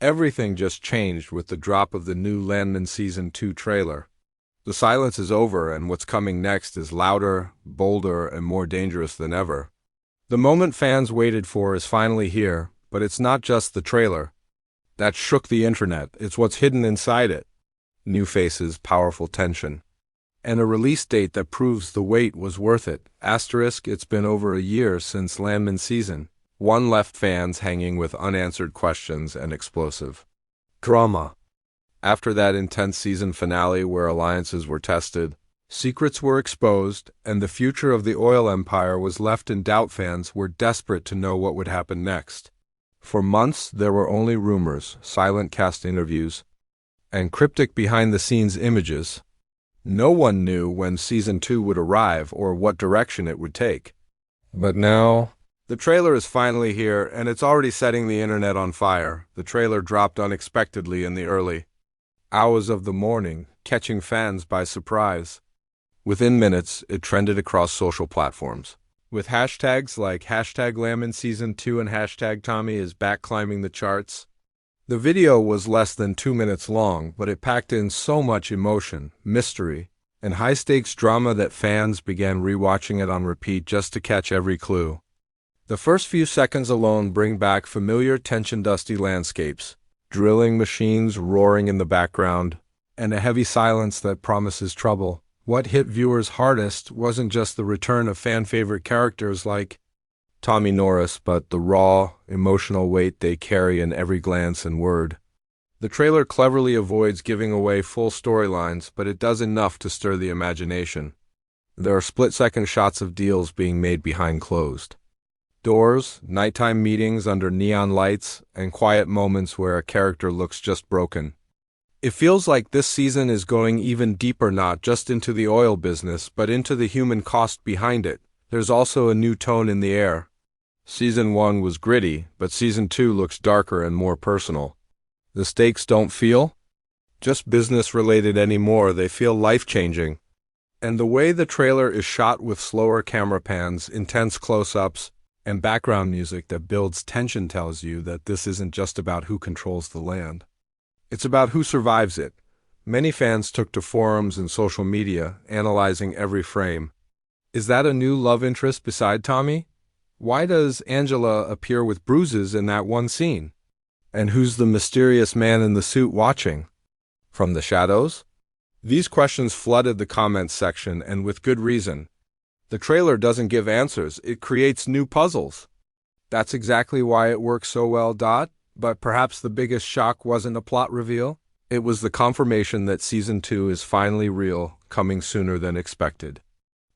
Everything just changed with the drop of the new Landman Season 2 trailer. The silence is over, and what's coming next is louder, bolder, and more dangerous than ever. The moment fans waited for is finally here, but it's not just the trailer that shook the internet, it's what's hidden inside it. New faces, powerful tension, and a release date that proves the wait was worth it. Asterisk, it's been over a year since Landman Season 1 left fans hanging with unanswered questions and explosive drama. After that intense season finale where alliances were tested, secrets were exposed, and the future of the oil empire was left in doubt, fans were desperate to know what would happen next. For months, there were only rumors, silent cast interviews, and cryptic behind-the-scenes images. No one knew when Season 2 would arrive or what direction it would take. But now, the trailer is finally here, and it's already setting the internet on fire. The trailer dropped unexpectedly in the early hours of the morning, catching fans by surprise. Within minutes, it trended across social platforms, with hashtags like #Landman Season 2 and #Tommy is back climbing the charts. The video was less than 2 minutes long, but it packed in so much emotion, mystery, and high-stakes drama that fans began rewatching it on repeat just to catch every clue. The first few seconds alone bring back familiar tension-dusty landscapes, drilling machines roaring in the background, and a heavy silence that promises trouble. What hit viewers hardest wasn't just the return of fan-favorite characters like Tommy Norris, but the raw, emotional weight they carry in every glance and word. The trailer cleverly avoids giving away full storylines, but it does enough to stir the imagination. There are split-second shots of deals being made behind closed doors, nighttime meetings under neon lights, and quiet moments where a character looks just broken. It feels like this season is going even deeper, not just into the oil business, but into the human cost behind it. There's also a new tone in the air. Season 1 was gritty, but Season 2 looks darker and more personal. The stakes don't feel just business-related anymore, they feel life-changing. And the way the trailer is shot with slower camera pans, intense close-ups, and background music that builds tension tells you that this isn't just about who controls the land. It's about who survives it. Many fans took to forums and social media, analyzing every frame. Is that a new love interest beside Tommy? Why does Angela appear with bruises in that one scene? And who's the mysterious man in the suit watching from the shadows? These questions flooded the comments section, and with good reason. The trailer doesn't give answers, it creates new puzzles. That's exactly why it works so well. But perhaps the biggest shock wasn't a plot reveal. It was the confirmation that Season 2 is finally real, coming sooner than expected.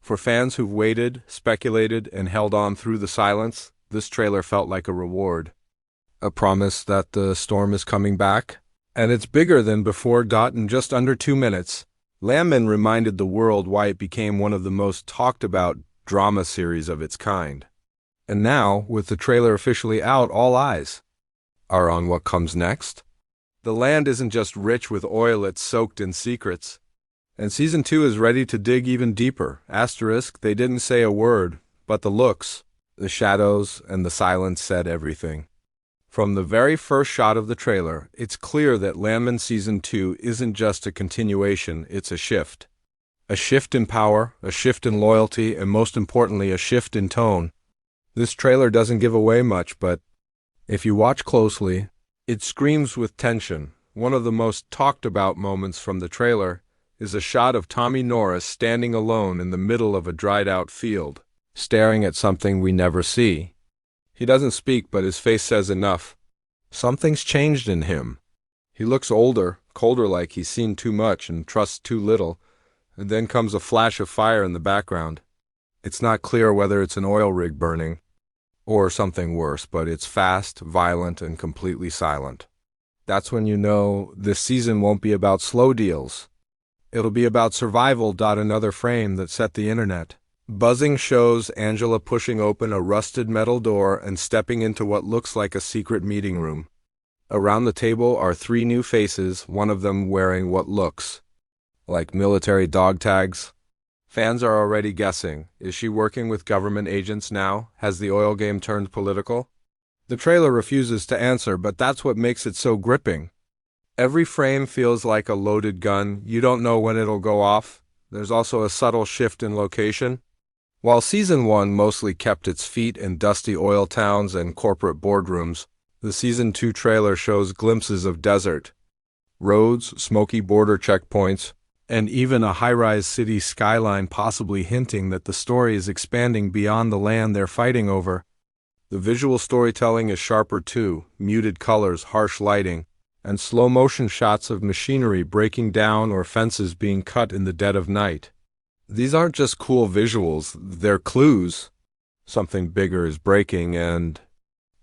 For fans who've waited, speculated, and held on through the silence, this trailer felt like a reward. A promise that the storm is coming back. And it's bigger than before. In just under 2 minutes, Landman reminded the world why it became one of the most talked-about drama series of its kind. And now, with the trailer officially out, all eyes are on what comes next. The land isn't just rich with oil, it's soaked in secrets. And Season 2 is ready to dig even deeper. Asterisk, they didn't say a word, but the looks, the shadows, and the silence said everything. From the very first shot of the trailer, it's clear that Landman Season 2 isn't just a continuation, it's a shift. A shift in power, a shift in loyalty, and most importantly, a shift in tone. This trailer doesn't give away much, but if you watch closely, it screams with tension. One of the most talked about moments from the trailer is a shot of Tommy Norris standing alone in the middle of a dried-out field, staring at something we never see. He doesn't speak, but his face says enough. Something's changed in him. He looks older, colder, like he's seen too much and trusts too little, and then comes a flash of fire in the background. It's not clear whether it's an oil rig burning or something worse, but it's fast, violent, and completely silent. That's when you know this season won't be about slow deals. It'll be about survival. Another frame that set the internet. Buzzing shows Angela pushing open a rusted metal door and stepping into what looks like a secret meeting room. Around the table are 3 new faces, one of them wearing what looks like military dog tags. Fans are already guessing. Is she working with government agents now? Has the oil game turned political? The trailer refuses to answer, but that's what makes it so gripping. Every frame feels like a loaded gun. You don't know when it'll go off. There's also a subtle shift in location. While Season 1 mostly kept its feet in dusty oil towns and corporate boardrooms, the Season 2 trailer shows glimpses of desert, roads, smoky border checkpoints, and even a high-rise city skyline, possibly hinting that the story is expanding beyond the land they're fighting over. The visual storytelling is sharper too, muted colors, harsh lighting, and slow-motion shots of machinery breaking down or fences being cut in the dead of night. These aren't just cool visuals, they're clues. Something bigger is breaking, and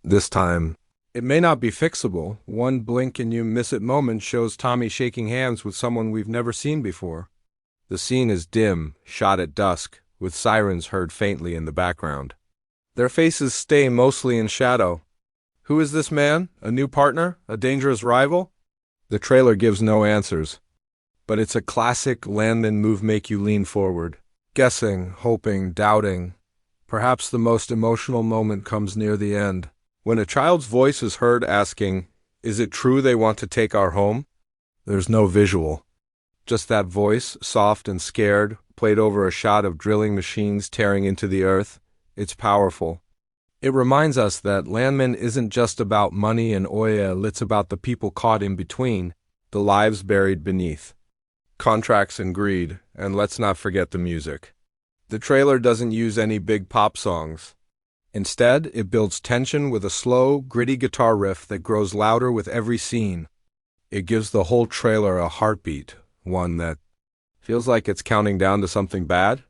this time, it may not be fixable. One blink and you miss it moment shows Tommy shaking hands with someone we've never seen before. The scene is dim, shot at dusk, with sirens heard faintly in the background. Their faces stay mostly in shadow. Who is this man? A new partner? A dangerous rival? The trailer gives no answers. But it's a classic Landman move, make you lean forward. Guessing, hoping, doubting. Perhaps the most emotional moment comes near the end, when a child's voice is heard asking, "Is it true they want to take our home?" There's no visual. Just that voice, soft and scared, played over a shot of drilling machines tearing into the earth. It's powerful. It reminds us that Landman isn't just about money and oil, it's about the people caught in between, the lives buried beneath. Contracts and greed, and let's not forget the music. The trailer doesn't use any big pop songs. Instead, it builds tension with a slow, gritty guitar riff that grows louder with every scene. It gives the whole trailer a heartbeat, one that feels like it's counting down to something bad.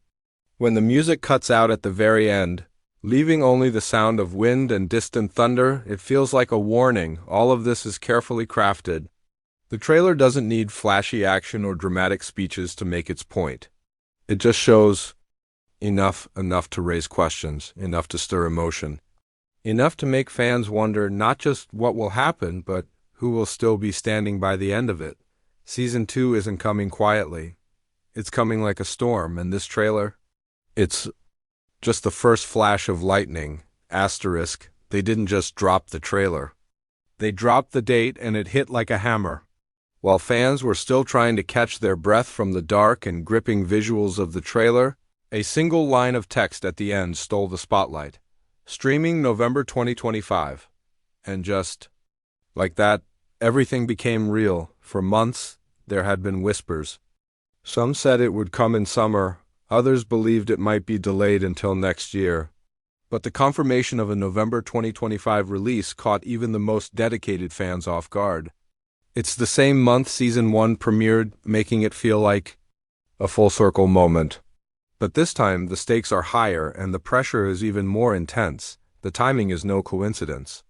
When the music cuts out at the very end, leaving only the sound of wind and distant thunder, it feels like a warning. All of this is carefully crafted. The trailer doesn't need flashy action or dramatic speeches to make its point. It just shows enough to raise questions, enough to stir emotion, enough to make fans wonder not just what will happen, but who will still be standing by the end of it. Season 2 isn't coming quietly. It's coming like a storm, and this trailer, it's just the first flash of lightning. Asterisk, they didn't just drop the trailer. They dropped the date and it hit like a hammer. While fans were still trying to catch their breath from the dark and gripping visuals of the trailer, a single line of text at the end stole the spotlight. Streaming November 2025. And just like that, everything became real. For months, there had been whispers. Some said it would come in summer, others believed it might be delayed until next year. But the confirmation of a November 2025 release caught even the most dedicated fans off guard. It's the same month Season 1 premiered, making it feel like a full-circle moment. But this time, the stakes are higher and the pressure is even more intense. The timing is no coincidence.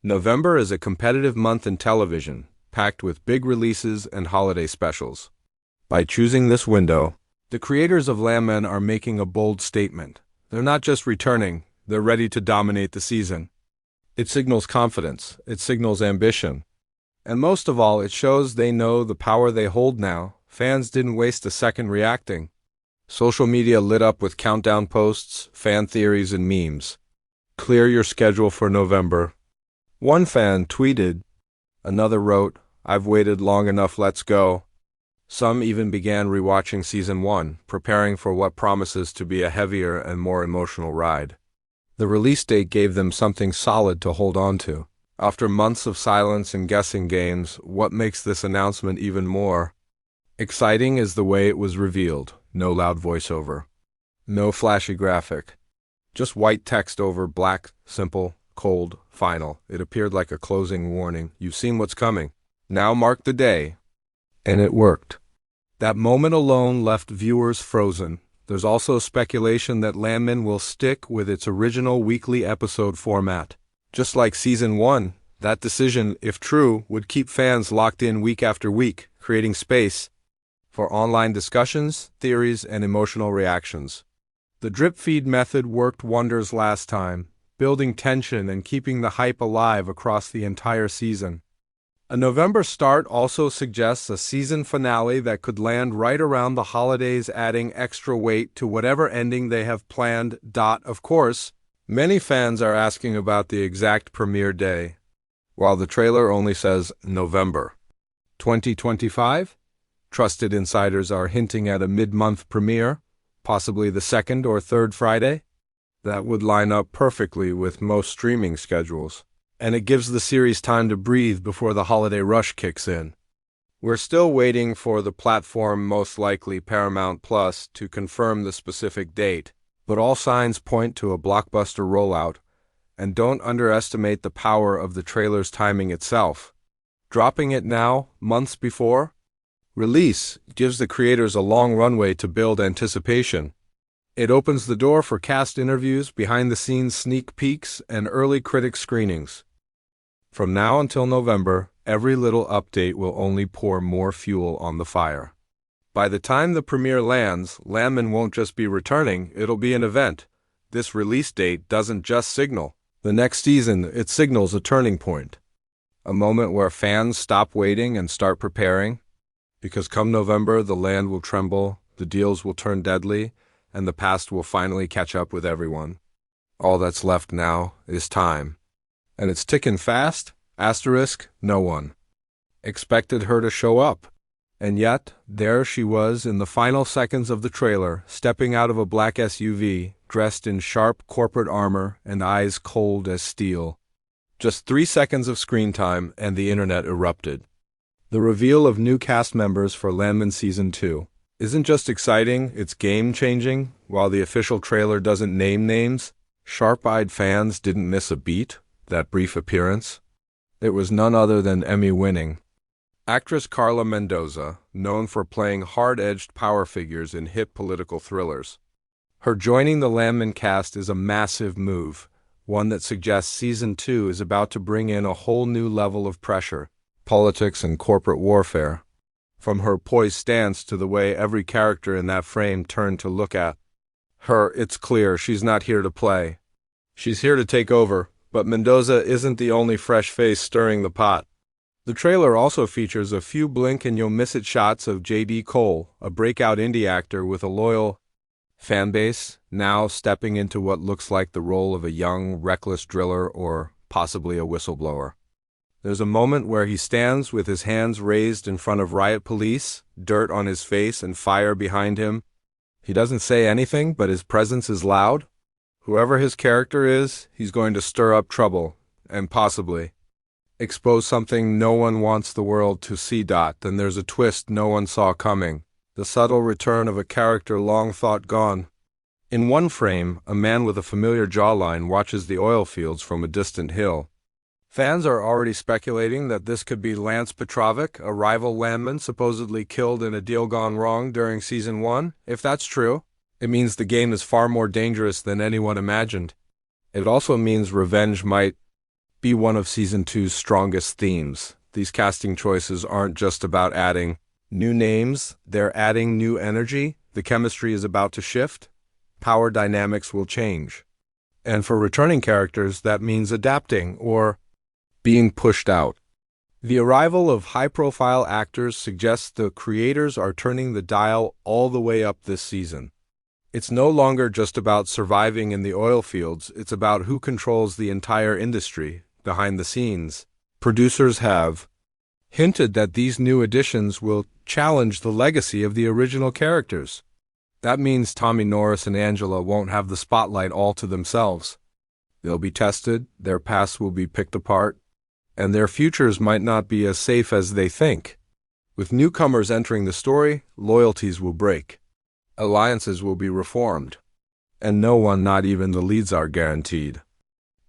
November is a competitive month in television, packed with big releases and holiday specials. By choosing this window, the creators of Landman are making a bold statement. They're not just returning, they're ready to dominate the season. It signals confidence, it signals ambition. And most of all, it shows they know the power they hold now. Fans didn't waste a second reacting. Social media lit up with countdown posts, fan theories, and memes. Clear your schedule for November. One fan tweeted, another wrote, "I've waited long enough, let's go." Some even began rewatching Season 1, preparing for what promises to be a heavier and more emotional ride. The release date gave them something solid to hold on to. After months of silence and guessing games, what makes this announcement even more exciting is the way it was revealed. No loud voiceover. No flashy graphic. Just white text over black, simple, cold, final. It appeared like a closing warning. You've seen what's coming. Now mark the day. And it worked. That moment alone left viewers frozen. There's also speculation that Landman will stick with its original weekly episode format. Just like Season 1, that decision, if true, would keep fans locked in week after week, creating space for online discussions, theories, and emotional reactions. The drip feed method worked wonders last time, building tension and keeping the hype alive across the entire season. A November start also suggests a season finale that could land right around the holidays, adding extra weight to whatever ending they have planned. Of course, Many fans are asking about the exact premiere day, while the trailer only says November 2025. Trusted insiders are hinting at a mid-month premiere, possibly the second or third Friday. That would line up perfectly with most streaming schedules, and it gives the series time to breathe before the holiday rush kicks in. We're still waiting for the platform, most likely Paramount Plus, to confirm the specific date, but all signs point to a blockbuster rollout, and don't underestimate the power of the trailer's timing itself. Dropping it now, months before release, gives the creators a long runway to build anticipation. It opens the door for cast interviews, behind-the-scenes sneak peeks, and early critic screenings. From now until November, every little update will only pour more fuel on the fire. By the time the premiere lands, Landman won't just be returning, it'll be an event. This release date doesn't just signal the next season, it signals a turning point. A moment where fans stop waiting and start preparing. Because come November, the land will tremble, the deals will turn deadly, and the past will finally catch up with everyone. All that's left now is time. And it's ticking fast. No one expected her to show up. And yet, there she was in the final seconds of the trailer, stepping out of a black SUV, dressed in sharp corporate armor and eyes cold as steel. Just 3 seconds of screen time, and the internet erupted. The reveal of new cast members for Landman Season 2 isn't just exciting, it's game-changing. While the official trailer doesn't name names, sharp-eyed fans didn't miss a beat. That brief appearance, it was none other than Emmy-winning actress Carla Mendoza, known for playing hard-edged power figures in hit political thrillers. Her joining the Landman cast is a massive move, one that suggests Season 2 is about to bring in a whole new level of pressure, politics and corporate warfare. From her poised stance to the way every character in that frame turned to look at her, it's clear she's not here to play. She's here to take over, but Mendoza isn't the only fresh face stirring the pot. The trailer also features a few blink-and-you'll-miss-it shots of J.D. Cole, a breakout indie actor with a loyal fan base, now stepping into what looks like the role of a young, reckless driller or possibly a whistleblower. There's a moment where he stands with his hands raised in front of riot police, dirt on his face and fire behind him. He doesn't say anything, but his presence is loud. Whoever his character is, he's going to stir up trouble, and possibly expose something no one wants the world to see. Then there's a twist no one saw coming, the subtle return of a character long thought gone. In one frame, a man with a familiar jawline watches the oil fields from a distant hill. Fans are already speculating that this could be Lance Petrovic, a rival Landman supposedly killed in a deal gone wrong during Season 1. If that's true, it means the game is far more dangerous than anyone imagined. It also means revenge might be one of Season 2's strongest themes. These casting choices aren't just about adding new names, they're adding new energy. The chemistry is about to shift. Power dynamics will change. And for returning characters, that means adapting or being pushed out. The arrival of high-profile actors suggests the creators are turning the dial all the way up this season. It's no longer just about surviving in the oil fields, it's about who controls the entire industry behind the scenes. Producers have hinted that these new additions will challenge the legacy of the original characters. That means Tommy Norris and Angela won't have the spotlight all to themselves. They'll be tested, their pasts will be picked apart, and their futures might not be as safe as they think. With newcomers entering the story, loyalties will break. Alliances will be reformed. And no one, not even the leads, are guaranteed.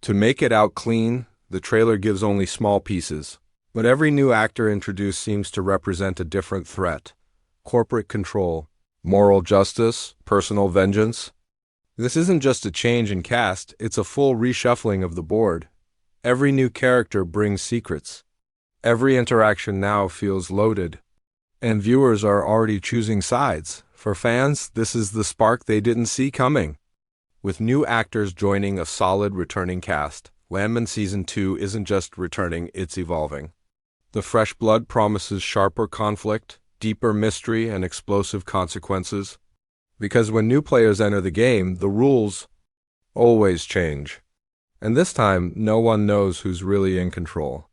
To make it out clean, the trailer gives only small pieces. But every new actor introduced seems to represent a different threat. Corporate control, moral justice, personal vengeance. This isn't just a change in cast, it's a full reshuffling of the board. Every new character brings secrets. Every interaction now feels loaded. And viewers are already choosing sides. For fans, this is the spark they didn't see coming. With new actors joining a solid returning cast, Landman Season 2 isn't just returning, it's evolving. The fresh blood promises sharper conflict, deeper mystery, and explosive consequences. Because when new players enter the game, the rules always change. And this time, no one knows who's really in control.